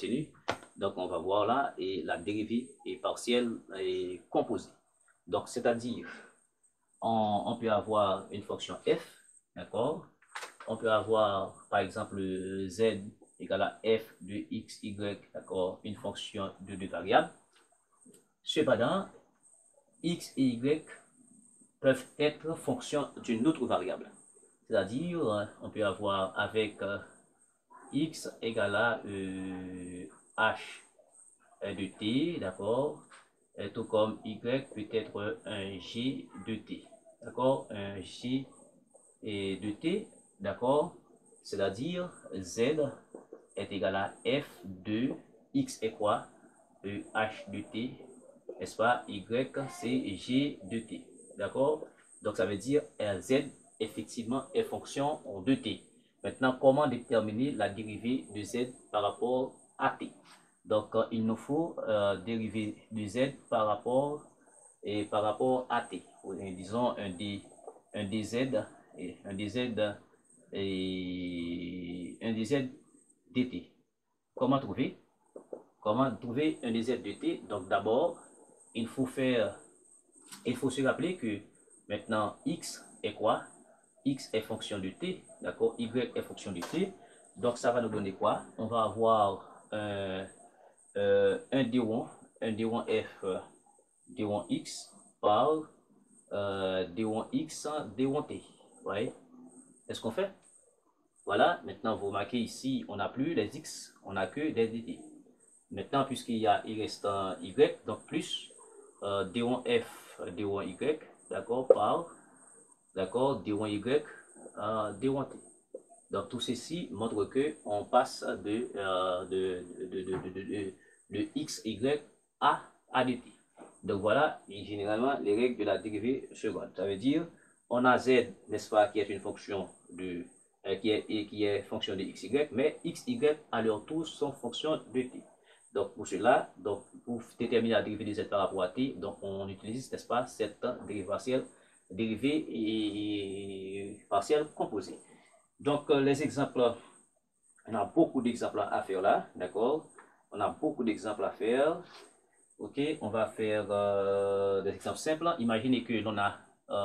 continue. Donc, on va voir là, et la dérivée est partielle et composée. Donc, c'est-à-dire, on peut avoir une fonction f, d'accord? On peut avoir, par exemple, z égale à f de x, y, d'accord? Une fonction de deux variables. Cependant, x et y peuvent être fonction d'une autre variable. C'est-à-dire, on peut avoir avec x égale à h de t, d'accord? Tout comme y peut être un g de t, d'accord? Un g de t, d'accord? C'est-à-dire, z est égal à f de x est quoi? H de t, n'est-ce pas? Y, c'est g de t, d'accord? Donc, ça veut dire z, effectivement, est fonction de t. Maintenant, comment déterminer la dérivée de z par rapport à t? Donc, il nous faut dériver de z par rapport à t. Disons un dz et un dz dt. Comment trouver un dz dt? Donc, d'abord, il faut se rappeler que maintenant x est quoi? X est fonction de t, d'accord? Y est fonction de t. Donc, ça va nous donner quoi? On va avoir un d1 f d1 x par d1 x d1 t. Vous voyez? Est-ce qu'on fait? Voilà, maintenant vous remarquez ici, on n'a plus les x, on n'a que des dt. Maintenant, puisqu'il reste un y, donc plus d1 f d1 y, d'accord, par d'accord, d1 y d1 t. Donc tout ceci montre que on passe de x, y à dt. Donc voilà, et généralement, les règles de la dérivée seconde. Ça veut dire, on a z, n'est-ce pas, qui est une fonction de qui est fonction de x, y, mais x, y à leur tour sont fonction de t. Donc pour cela, donc pour déterminer la dérivée de z par rapport à t, donc on utilise, n'est-ce pas, cette dérivée et partielle composée. Donc les exemples, on a beaucoup d'exemples à faire là, d'accord? On a beaucoup d'exemples à faire. Ok, on va faire des exemples simples. Imaginez que l'on a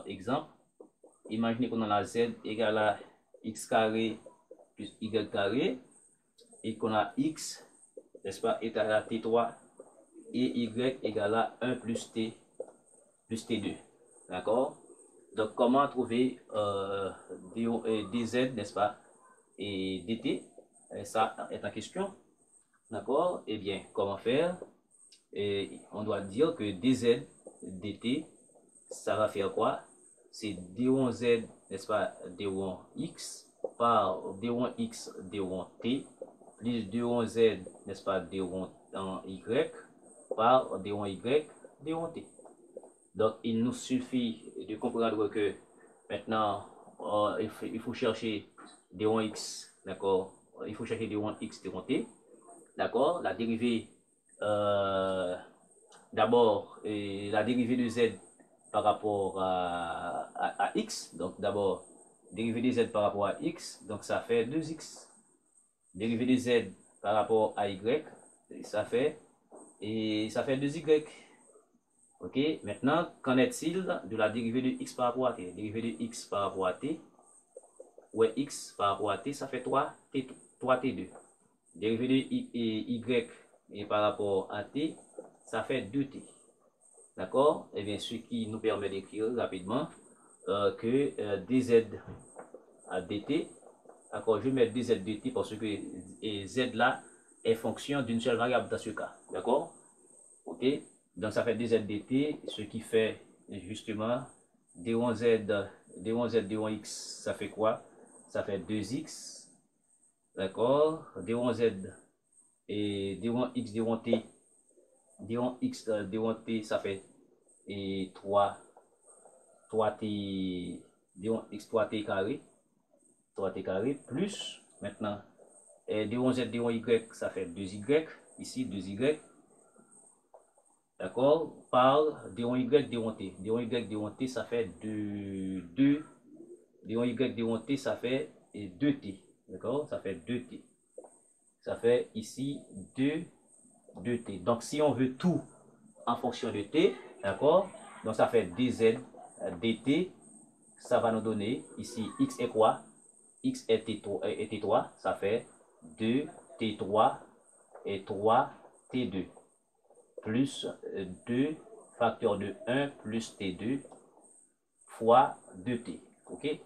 exemple. Imaginez qu'on a z égale à x carré plus y carré et qu'on a x, n'est-ce pas, égal à t3 et y égale à 1 plus t2. D'accord? Donc, comment trouver dz, n'est-ce pas, et dt? Ça est en question. D'accord? Eh bien, comment faire? Et on doit dire que dz dt, ça va faire quoi? C'est d1z, n'est-ce pas, d1x par d1x d1t plus d1z, n'est-ce pas, d1y par d1y d1t. Donc, il nous suffit de comprendre que maintenant, il faut chercher d1x, d'accord? Il faut chercher d1x d1t, d'accord? La dérivée d'abord la dérivée de z par rapport à x. Donc d'abord, dérivée de z par rapport à x, donc ça fait 2x. Dérivée de z par rapport à y, ça fait 2y. Ok, maintenant, qu'en est-il de la dérivée de x par rapport à t? Dérivée de x par rapport à t, ouais, x par rapport à t, ça fait 3t2. Dérivée de y et par rapport à t, ça fait 2t. D'accord? Et bien, ce qui nous permet d'écrire rapidement que dz à dt, d'accord, je vais mettre dz dt parce que z là est fonction d'une seule variable dans ce cas. D'accord? Ok? Donc, ça fait dz dt, ce qui fait justement d1z, d1x, ça fait quoi? Ça fait 2x. D'accord? d1z et d1x, d1t, d1x, d1t, ça fait 3t, d1x, 3t carré, 3t carré, plus, maintenant, d1z, d1y, ça fait 2y, ici, 2y, d'accord, par d1y, d1t. d1y, d1t, ça fait 2, d1y, d1t, ça fait 2t, d'accord, ça fait 2t. ça fait ici 2 t. Donc, si on veut tout en fonction de t, d'accord? Donc, ça fait dz dt, ça va nous donner ici x est quoi? X est t3, ça fait 2 t3 et 3 t2 plus 2 facteur de 1 plus t2 fois 2t, ok?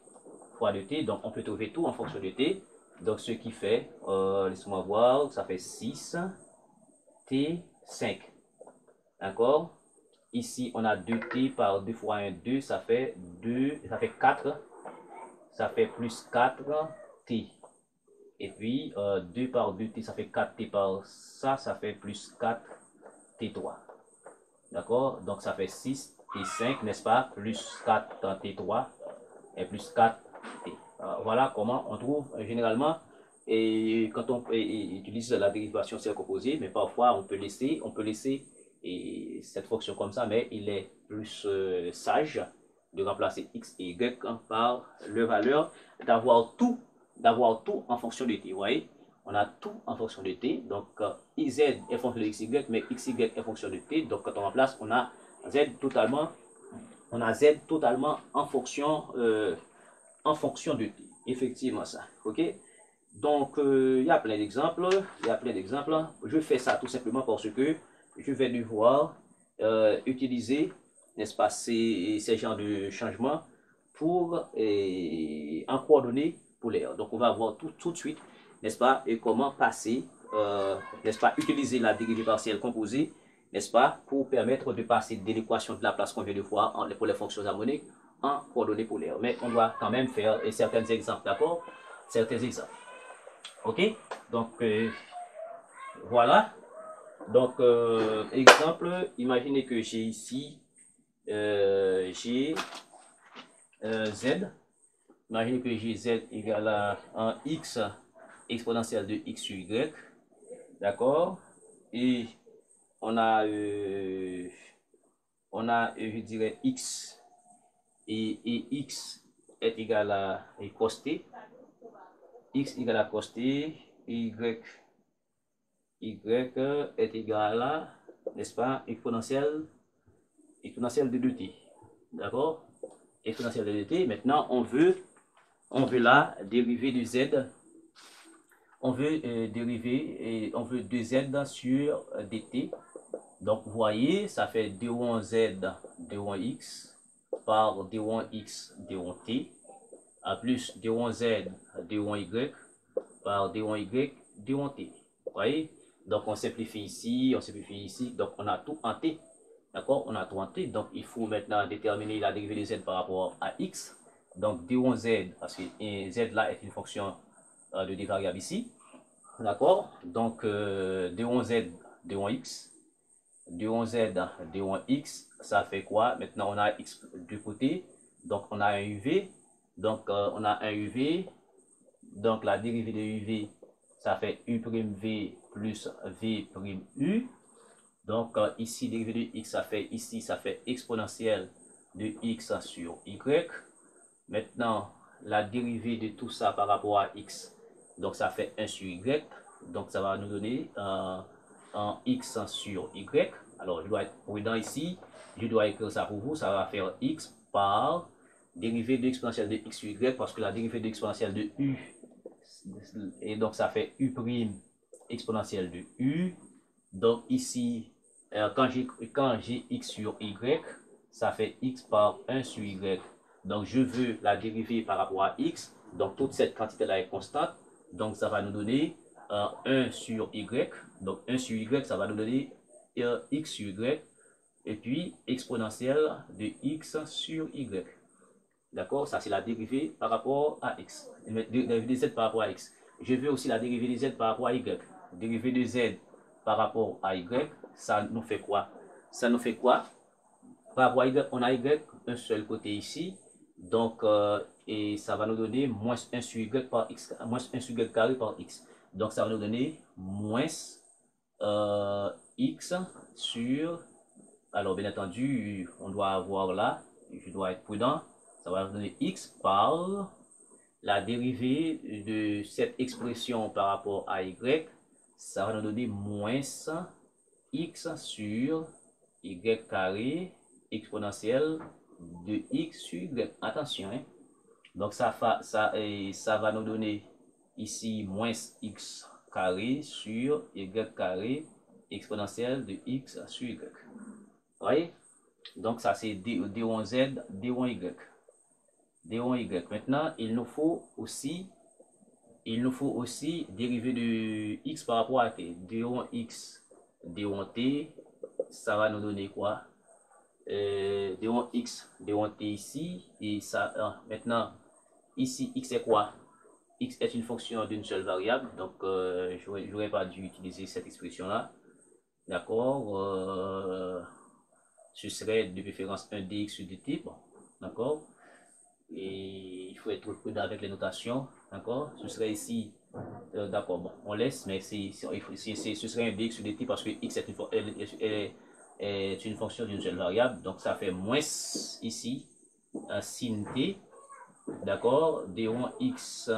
Fois 2t, donc on peut trouver tout en fonction de t. Donc ce qui fait, laisse-moi voir, ça fait 6 t5, d'accord? Ici on a 2t par 2 fois 1, 2, ça fait 4, ça fait plus 4 t. Et puis 2 par 2t, ça fait 4t par ça, ça fait plus 4 t3. D'accord? Donc ça fait 6 t5, n'est-ce pas? Plus 4 t3 et plus 4t. Voilà comment on trouve généralement, et quand on utilise la dérivation cercle opposé, mais parfois on peut laisser cette fonction comme ça, mais il est plus sage de remplacer x et y par leur valeur, d'avoir tout en fonction de t. Vous voyez, on a tout en fonction de t. Donc z est fonction de xy, mais xy est fonction de t. Donc quand on remplace, on a z totalement en fonction de t. Effectivement ça. Ok. Donc il y a plein d'exemples. Je fais ça tout simplement parce que je vais devoir utiliser, n'est-ce pas, ces genres de changements pour en coordonnées polaires. Donc on va voir tout de suite, n'est-ce pas, et comment passer, n'est-ce pas, utiliser la dérivée partielle composée, n'est-ce pas, pour permettre de passer de l'équation de Laplace qu'on vient de voir pour les fonctions harmoniques en coordonnées polaires. Mais on doit quand même faire certains exemples, d'accord? Certains exemples. Ok? Donc voilà. Donc exemple, imaginez que j'ai ici z. Imaginez que j'ai z égale à un x exponentielle de x sur y. D'accord? Et on a, je dirais, x et x est égal à cos t. X égale à cos t, y est égal à, n'est-ce pas, exponentielle de 2t. D'accord? Exponentielle de 2t. Maintenant, on veut la dérivée de z. On veut dériver et on veut 2z sur dt. Donc, vous voyez, ça fait d1z, d1x par d1x, d1t, à plus d1z, d1y par d1y, d1t. Vous voyez? Donc, on simplifie ici. Donc, on a tout en t. D'accord? On a tout en t. Donc, il faut maintenant déterminer la dérivée de z par rapport à x. Donc, d1z, parce que z là est une fonction de des variables ici. D'accord? Donc, d1z, d1x, d1z, d1x, ça fait quoi? Maintenant, on a x du côté. Donc, on a un uv. Donc, on a un uv. Donc, la dérivée de uv, ça fait u'v plus v'u. Donc, ici, dérivée de x, ça fait exponentielle de x sur y. Maintenant, la dérivée de tout ça par rapport à x, donc ça fait 1 sur y. Donc, ça va nous donner un x sur y. Alors, je dois être prudent ici. Je dois écrire ça pour vous. Ça va faire x par dérivée de l'exponentielle de x sur y, parce que la dérivée de l'exponentielle de u, et donc ça fait u' exponentielle de u. Donc, ici, quand j'ai x sur y, ça fait x par 1 sur y. Donc, je veux la dérivée par rapport à x. Donc, toute cette quantité-là est constante. Donc, ça va nous donner 1 sur y. Donc, 1 sur y, ça va nous donner x sur y. Et puis, exponentielle de x sur y. D'accord? Ça, c'est la dérivée par rapport à x. Dérivée de z par rapport à x. Je veux aussi la dérivée de z par rapport à y. Dérivée de z par rapport à y, ça nous fait quoi? Ça nous fait quoi? Par rapport à y, on a y un seul côté ici. Donc, et ça va nous donner moins 1 sur y par x, moins 1 sur y carré par x. Donc, ça va nous donner moins x sur... Alors, bien entendu, on doit avoir là, je dois être prudent, ça va nous donner x par la dérivée de cette expression par rapport à y, ça va nous donner moins x sur y carré exponentielle de x sur y. Attention, hein? Donc ça va nous donner ici moins x carré sur y carré exponentielle de x sur y. Vous voyez? Donc ça c'est D1Z, D1Y. D1Y. Maintenant, il nous faut aussi dériver de x par rapport à t. D1x, D1t, ça va nous donner quoi? D1x, D1t ici. Et ça, maintenant, ici, x est quoi? X est une fonction d'une seule variable. Donc, je n'aurais pas dû utiliser cette expression-là. D'accord? Ce serait de préférence 1 dx sur dt. Bon, d'accord? Et il faut être prudent avec les notations. D'accord? Ce serait ici. D'accord, bon, on laisse, mais ce serait un dx sur dt parce que x est une fonction d'une seule variable. Donc, ça fait moins ici, un sin t. D'accord? D1x,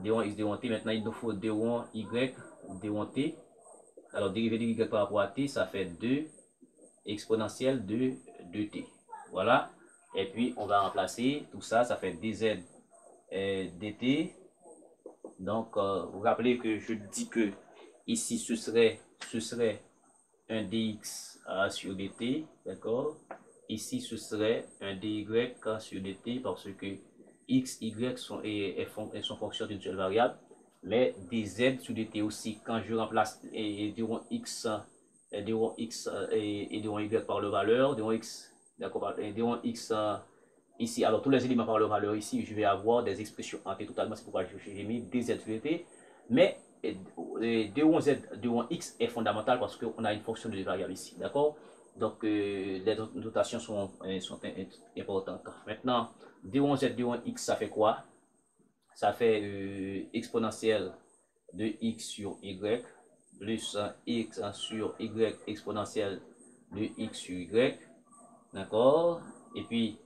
D1x, D1t. Maintenant, il nous faut D1y, D1t. Alors, dérivé de y par rapport à t, ça fait 2 exponentielle de 2t. Voilà. Et puis, on va remplacer tout ça, ça fait dz dt. Donc, vous vous rappelez que je dis que ici, ce serait un dx sur dt. D'accord? Ici, ce serait un dy sur dt parce que x, y sont fonction d'une seule variable. Mais dz sur dt aussi, quand je remplace d1x et d1y par leur valeur, d1x, d'accord, d1x ici, alors tous les éléments par leur valeur ici, je vais avoir des expressions en t totalement, c'est pourquoi j'ai mis dz sur dt. Mais d1z, d1x est fondamental parce qu'on a une fonction de variable ici, d'accord? Donc, les notations sont importantes. Maintenant, d1z, d1x, ça fait quoi? Ça fait exponentielle de x sur y plus x sur y exponentielle de x sur y. D'accord? Et puis,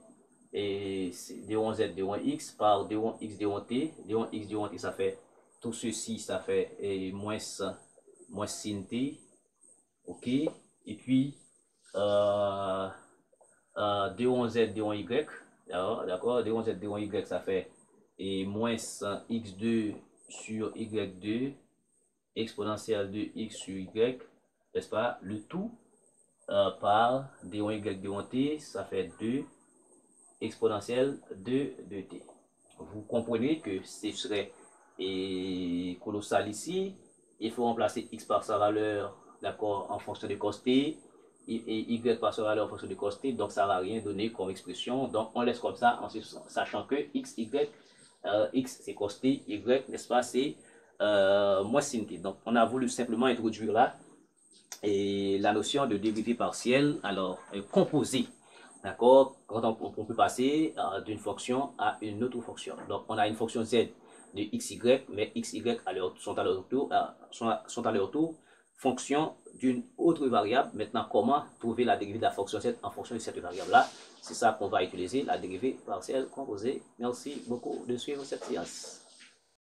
d1z, d1x par d1x, d1t. d1x, d1t, ça fait tout ceci, ça fait moins sin t. OK? Et puis, d1z, d1y. D'accord? d1z, d1y, ça fait moins x2 sur y2 exponentielle de x sur y, n'est-ce pas? Le tout par d1y, d1t, ça fait 2 exponentielle de 2t. Vous comprenez que ce serait colossal ici. Il faut remplacer x par sa valeur, d'accord, en fonction de cos t, et y par sa valeur en fonction de cos t, donc ça ne va rien donner comme expression. Donc on laisse comme ça, en sachant que x, y, x c'est cos t, y, n'est-ce pas, c'est moins sin t. Donc on a voulu simplement introduire là et la notion de dérivée partielle, alors composée. D'accord? Quand on peut passer d'une fonction à une autre fonction. Donc, on a une fonction z de xy, mais xy sont à leur tour fonction d'une autre variable. Maintenant, comment trouver la dérivée de la fonction z en fonction de cette variable-là? C'est ça qu'on va utiliser, la dérivée partielle composée. Merci beaucoup de suivre cette séance.